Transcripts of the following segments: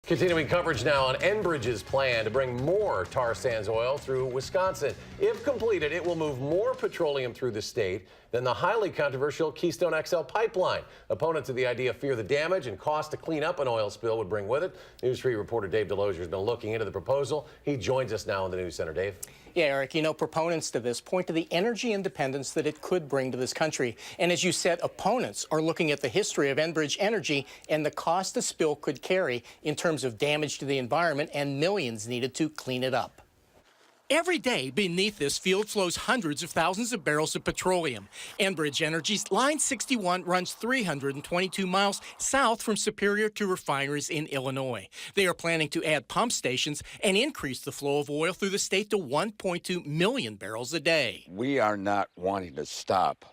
Continuing coverage now on Enbridge's plan to bring more tar sands oil through Wisconsin. If completed, it will move more petroleum through the state than the highly controversial Keystone XL pipeline. Opponents of the idea fear the damage and cost to clean up an oil spill would bring with it. News 3 reporter Dave Delosier has been looking into the proposal. He joins us now in the News Center. Dave? Yeah, Eric, you know, proponents to this point to the energy independence that it could bring to this country. And as you said, opponents are looking at the history of Enbridge Energy and the cost the spill could carry in terms of damage to the environment and millions needed to clean it up. Every day beneath this field flows hundreds of thousands of barrels of petroleum. Enbridge Energy's Line 61 runs 322 miles south from Superior to refineries in Illinois. They are planning to add pump stations and increase the flow of oil through the state to 1.2 million barrels a day. We are not wanting to stop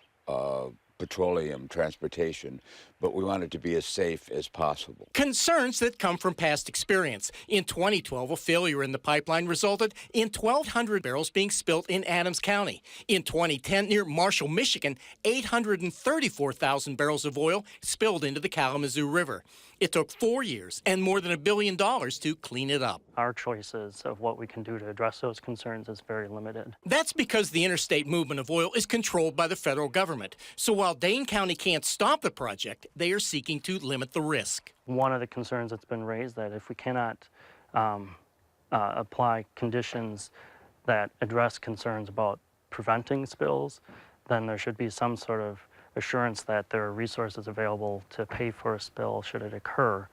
petroleum transportation, but we want it to be as safe as possible. Concerns that come from past experience. In 2012, a failure in the pipeline resulted in 1,200 barrels being spilt in Adams County. In 2010, near Marshall, Michigan, 834,000 barrels of oil spilled into the Kalamazoo River. It took 4 years and more than $1 billion to clean it up. Our choices of what we can do to address those concerns is very limited. That's because the interstate movement of oil is controlled by the federal government. So while Dane County can't stop the project, they are seeking to limit the risk. One of the concerns that's been raised that if we cannot apply conditions that address concerns about preventing spills, then there should be some sort of assurance that there are resources available to pay for a spill should it occur,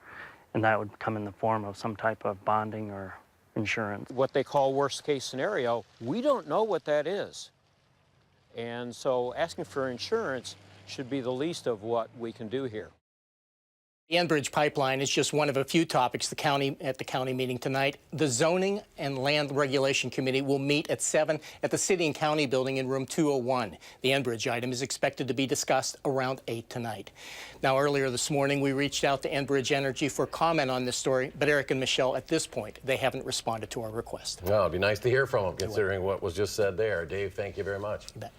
and that would come in the form of some type of bonding or insurance. What they call worst case scenario, we don't know what that is. And so asking for insurance should be the least of what we can do here. The Enbridge pipeline is just one of a few topics at the county meeting tonight. The Zoning and Land Regulation Committee will meet at 7 at the City and County Building in room 201. The Enbridge item is expected to be discussed around 8 tonight. Now, earlier this morning, we reached out to Enbridge Energy for comment on this story, but Eric and Michelle, at this point, they haven't responded to our request. Well, it'd be nice to hear from them, considering what was just said there. Dave, thank you very much. You bet.